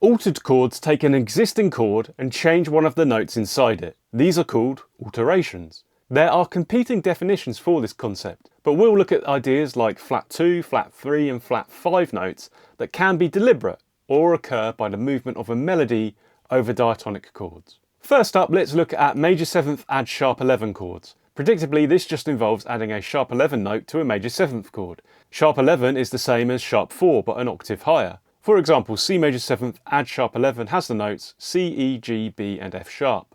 Altered chords take an existing chord and change one of the notes inside it. These are called alterations. There are competing definitions for this concept, but we'll look at ideas like flat 2, flat 3 and flat 5 notes that can be deliberate or occur by the movement of a melody over diatonic chords. First up, let's look at major 7th add sharp 11 chords. Predictably, this just involves adding a sharp 11 note to a major 7th chord. Sharp 11 is the same as sharp 4 but an octave higher. For example, C major 7th add sharp 11 has the notes C, E, G, B and F sharp.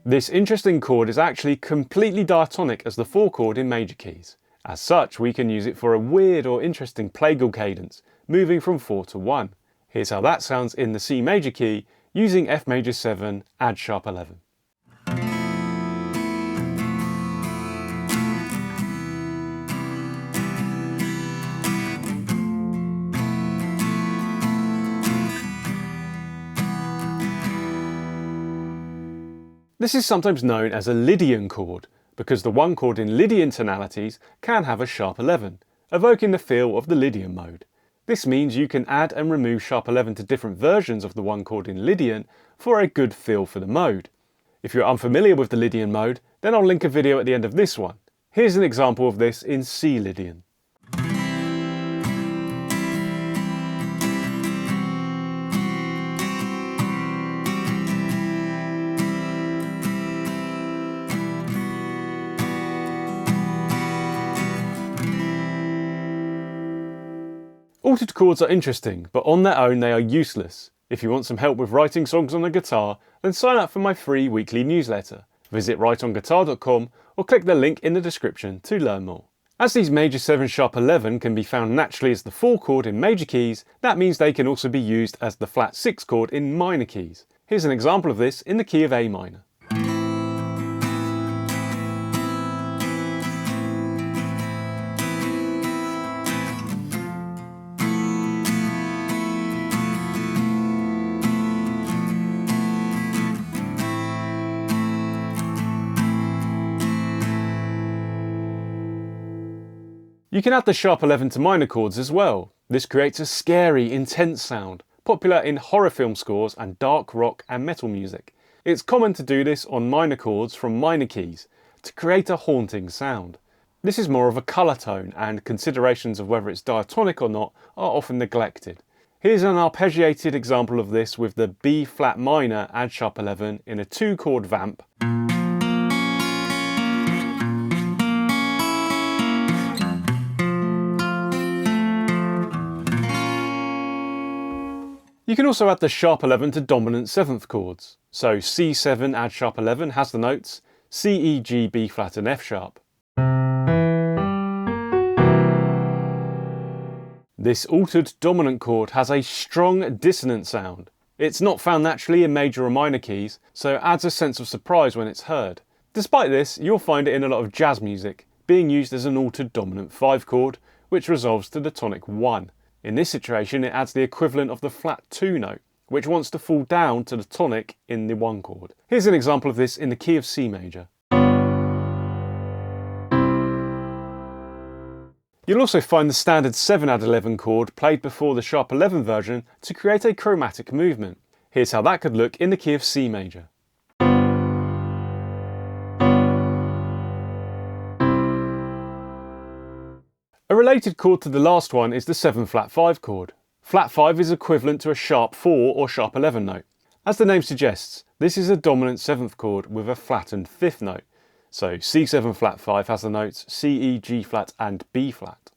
This interesting chord is actually completely diatonic as the 4 chord in major keys. As such, we can use it for a weird or interesting plagal cadence, moving from 4 to 1. Here's how that sounds in the C major key using F major 7 add sharp 11. This is sometimes known as a Lydian chord, because the 1 chord in Lydian tonalities can have a sharp 11, evoking the feel of the Lydian mode. This means you can add and remove sharp 11 to different versions of the 1 chord in Lydian for a good feel for the mode. If you're unfamiliar with the Lydian mode, then I'll link a video at the end of this one. Here's an example of this in C Lydian. Altered chords are interesting, but on their own they are useless. If you want some help with writing songs on the guitar, then sign up for my free weekly newsletter. Visit writeonguitar.com or click the link in the description to learn more. As these major 7 sharp 11 can be found naturally as the 4 chord in major keys, that means they can also be used as the flat 6 chord in minor keys. Here's an example of this in the key of A minor. You can add the sharp 11 to minor chords as well. This creates a scary, intense sound, popular in horror film scores and dark rock and metal music. It's common to do this on minor chords from minor keys to create a haunting sound. This is more of a colour tone, and considerations of whether it's diatonic or not are often neglected. Here's an arpeggiated example of this with the B flat minor add sharp 11 in a 2 chord vamp. You can also add the sharp 11 to dominant 7th chords. So C7 add sharp 11 has the notes C, E, G, B flat and F sharp. This altered dominant chord has a strong dissonant sound. It's not found naturally in major or minor keys, so adds a sense of surprise when it's heard. Despite this, you'll find it in a lot of jazz music, being used as an altered dominant 5 chord, which resolves to the tonic 1. In this situation, it adds the equivalent of the flat 2 note, which wants to fall down to the tonic in the 1 chord. Here's an example of this in the key of C major. You'll also find the standard 7 add 11 chord played before the sharp 11 version to create a chromatic movement. Here's how that could look in the key of C major. A related chord to the last one is the 7 flat 5 chord. Flat 5 is equivalent to a sharp 4 or sharp 11 note. As the name suggests, this is a dominant 7th chord with a flattened 5th note. So C7 flat 5 has the notes C, E, G flat and B flat.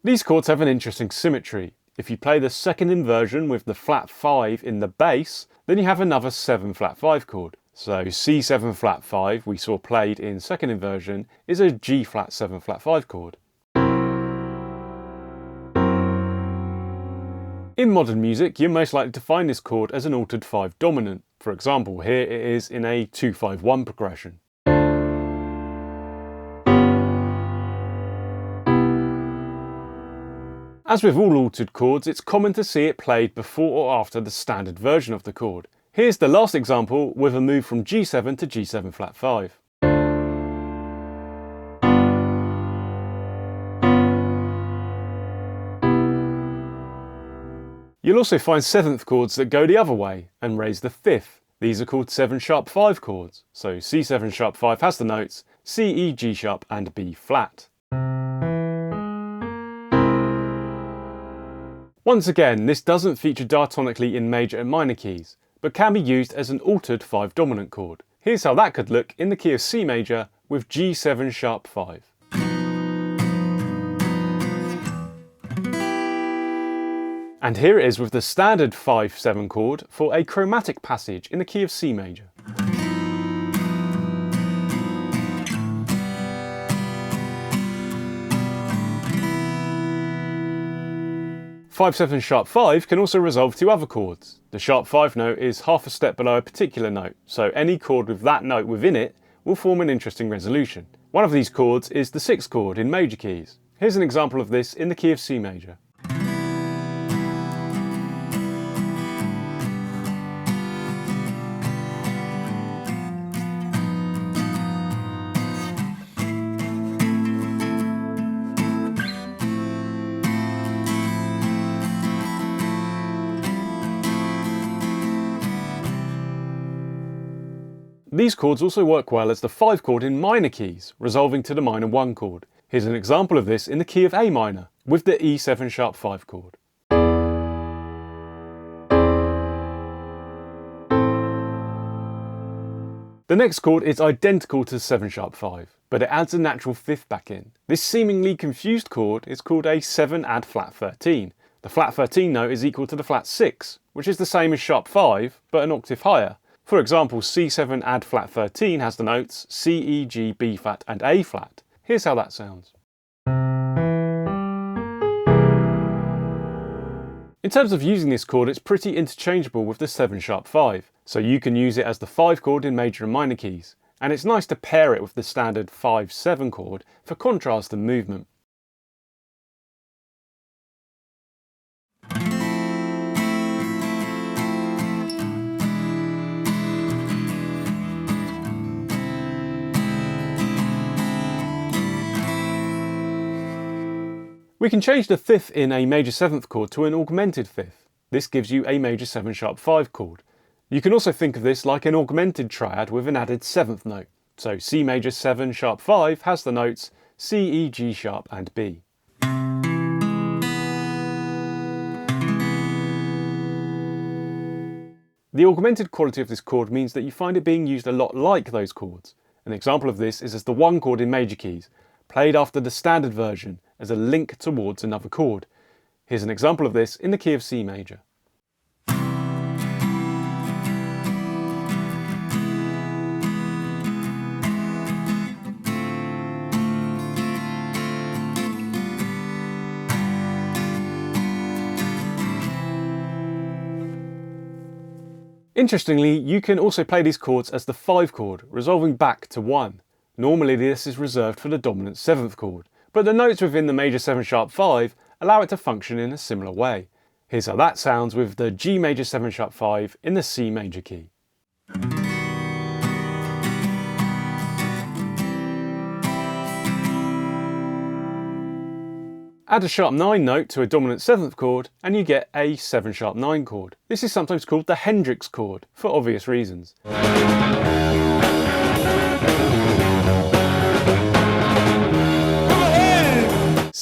These chords have an interesting symmetry. If you play the second inversion with the flat 5 in the bass, then you have another 7 flat 5 chord. So C7 flat 5 we saw played in second inversion is a G flat 7 flat 5 chord. In modern music, you're most likely to find this chord as an altered 5 dominant. For example, here it is in a 2-5-1 progression. As with all altered chords, it's common to see it played before or after the standard version of the chord. Here's the last example with a move from G7 to G7 flat 5. You'll also find 7th chords that go the other way and raise the 5th. These are called 7 sharp 5 chords. So C7 sharp 5 has the notes C, E, G sharp and B flat. Once again, this doesn't feature diatonically in major and minor keys, but can be used as an altered 5 dominant chord. Here's how that could look in the key of C major with G7 sharp 5. And here it is with the standard 5-7 chord for a chromatic passage in the key of C major. Five-7 sharp 5 can also resolve to other chords. The sharp 5 note is half a step below a particular note, so any chord with that note within it will form an interesting resolution. One of these chords is the 6th chord in major keys. Here's an example of this in the key of C major. These chords also work well as the 5 chord in minor keys, resolving to the minor 1 chord. Here's an example of this in the key of A minor, with the E7 sharp 5 chord. The next chord is identical to 7 sharp 5, but it adds a natural 5th back in. This seemingly confused chord is called a 7 add flat 13. The flat 13 note is equal to the flat 6, which is the same as sharp 5, but an octave higher. For example, C7 add flat 13 has the notes C, E, G, B flat and A flat. Here's how that sounds. In terms of using this chord, it's pretty interchangeable with the 7 sharp 5, so you can use it as the 5 chord in major and minor keys, and it's nice to pair it with the standard 5-7 chord for contrast and movement. We can change the 5th in a major 7th chord to an augmented 5th. This gives you a major 7 sharp 5 chord. You can also think of this like an augmented triad with an added 7th note. So C major 7 sharp 5 has the notes C, E, G sharp and B. The augmented quality of this chord means that you find it being used a lot like those chords. An example of this is as the 1 chord in major keys, played after the standard version as a link towards another chord. Here's an example of this in the key of C major. Interestingly, you can also play these chords as the 5 chord, resolving back to 1. Normally this is reserved for the dominant 7th chord, but the notes within the major 7 sharp 5 allow it to function in a similar way. Here's how that sounds with the G major 7 sharp 5 in the C major key. Add a sharp 9 note to a dominant 7th chord and you get a 7 sharp 9 chord. This is sometimes called the Hendrix chord, for obvious reasons.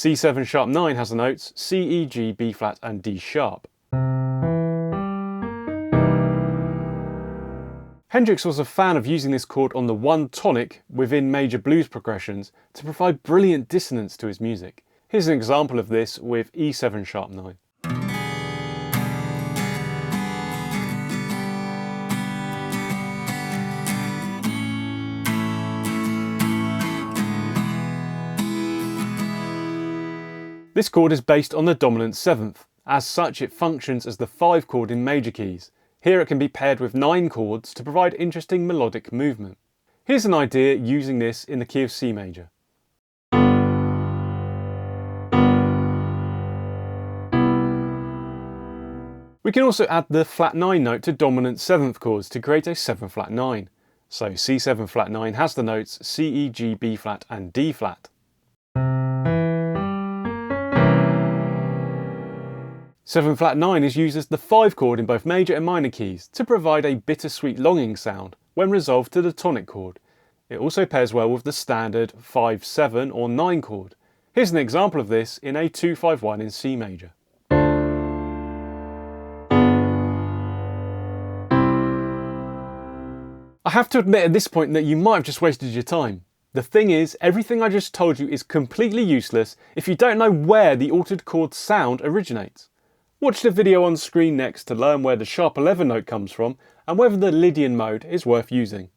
C7 sharp 9 has the notes C, E, G, B flat and D sharp. Hendrix was a fan of using this chord on the 1 tonic within major blues progressions to provide brilliant dissonance to his music. Here's an example of this with E7 sharp 9. This chord is based on the dominant 7th. As such, it functions as the 5 chord in major keys. Here it can be paired with 9 chords to provide interesting melodic movement. Here's an idea using this in the key of C major. We We can also add the flat 9 note to dominant 7th chords to create a 7 flat 9. So C7 flat 9 has the notes C, E, G, B flat and D flat. 7 flat 9 is used as the 5 chord in both major and minor keys to provide a bittersweet longing sound when resolved to the tonic chord. It also pairs well with the standard 5-7 or 9 chord. Here's an example of this in a 2-5-1 in C major. I have to admit at this point that you might have just wasted your time. The thing is, everything I just told you is completely useless if you don't know where the altered chord sound originates. Watch the video on screen next to learn where the sharp 11 note comes from and whether the Lydian mode is worth using.